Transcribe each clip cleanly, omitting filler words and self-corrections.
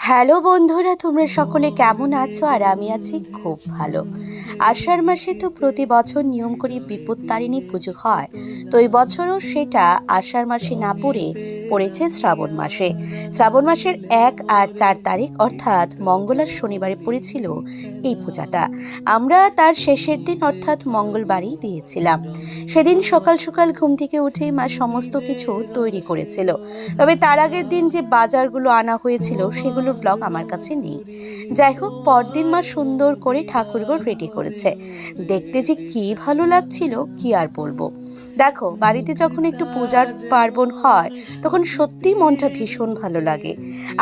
Hello বন্ধুরা, তোমরা সকলে কেমন আছো? আর আমি আছি খুব ভালো। আষাঢ় মাসে তো প্রতি বছর নিয়ম করে বিপত্তারিণী পুজো হয়। তো এই বছরও সেটা আষাঢ় মাসে না পড়েছে শ্রাবণ মাসে। শ্রাবণ মাসের 1 আর 4 তারিখ অর্থাৎ মঙ্গল আর শনিবারে পড়েছিল এই পূজাটা। আমরা তার শেষের দিন অর্থাৎ মঙ্গলবারই দিয়েছিলাম। সেদিন সকাল সকাল ঘুম থেকে উঠেই মা সমস্ত কিছু তৈরি করেছিল। তবে তার আগের দিন যে বাজারগুলো আনা হয়েছিল সেগুলো ব্লগ আমার কাছে নেই। যাই হোক, পরদিন মা সুন্দর করে ঠাকুরঘর রেডি করেছে। দেখতে যে কি ভালো লাগছিল কি আর বলবো। দেখো, বাড়িতে যখন একটু পূজার পার্বণ হয় তখন সত্যি মনটা ভীষণ ভালো লাগে।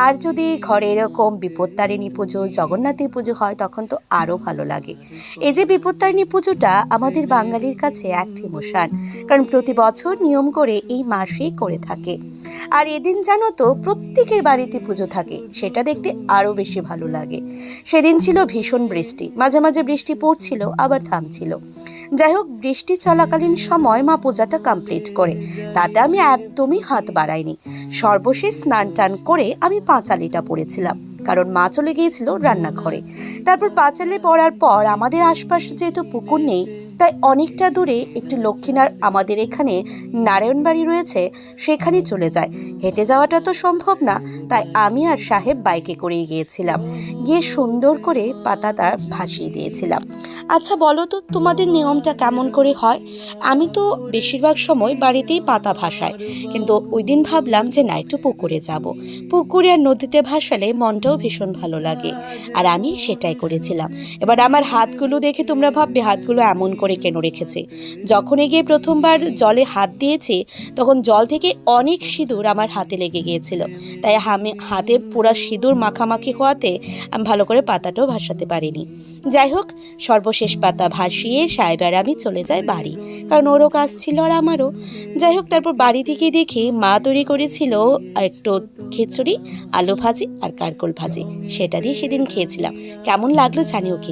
আর যদি ঘরে এরকম বিপত্তারিণী পুজো, জগন্নাথের পুজো হয় তখন তো আরো ভালো লাগে। এই যে বিপত্তারিণী পুজোটা আমাদের বাঙালির কাছে এক ইমোশন, কারণ প্রতি বছর নিয়ম করে এই মাসেই করে থাকে। আর এদিন জানো তো প্রত্যেকের বাড়িতে পুজো থাকে, সেটা দেখতে আরো বেশি ভালো লাগে। সেদিন ছিল ভীষণ বৃষ্টি, মাঝে মাঝে বৃষ্টি পড়ছিল আবার থামছিল। যাই হোক, বৃষ্টি চলাকালীন সময় মা পূজাটা কমপ্লিট করে। তাতে আমি একদমই হাত বাড়াইনি। সর্বশেষ স্নান টান করে আমি পাঁচালিটা পড়েছিলাম, কারণ মা চলে গিয়েছিল রান্নাঘরে। তারপর পাঁচালি পড়ার পর আমাদের আশপাশে যেহেতু পুকুর নেই, তাই অনেকটা দূরে একটু লক্ষ্মীনার আমাদের এখানে নারায়ণবাড়ি রয়েছে, সেখানে চলে যায়। হেঁটে যাওয়াটা তো সম্ভব না, তাই আমি আর সাহেব বাইকে করেই গিয়েছিলাম। গিয়ে সুন্দর করে পাতাটা ভাসিয়ে দিয়েছিলাম। আচ্ছা বলো তো, তোমাদের নিয়মটা কেমন করে হয়? আমি তো বেশিরভাগ সময় বাড়িতেই পাতা ভাসাই, কিন্তু ওই দিন ভাবলাম যে না, একটু পুকুরে যাব। পুকুরে আর নদীতে ভাসালে মনটাও ভীষণ ভালো লাগে, আর আমি সেটাই করেছিলাম। এবার আমার হাতগুলো দেখে তোমরা ভাববে হাতগুলো এমন করে কেন রেখেছে। যখন গিয়ে প্রথমবার জলে হাত দিয়েছি তখন জল থেকে অনেক সিঁদুর আমার হাতে লেগে গিয়েছিল, তাই আমি হাতে পুরা সিঁদুর মাখামাখি হওয়াতে আমি ভালো করে পাতাটাও ভাসাতে পারিনি। যাই হোক, সর্বশেষ পাতা ভাসিয়ে সাহেব আর আমি চলে যাই বাড়ি, কারণ ওরও কাজ ছিল আর আমারও। যাই হোক, তারপর বাড়ি থেকে দেখি মা তৈরি করেছিল একটু খিচুড়ি, আলু ভাজি আর কারকোল ভাজি। সেটা দিয়ে সেদিন খেয়েছিলাম। কেমন লাগলো জানিও কিন্তু।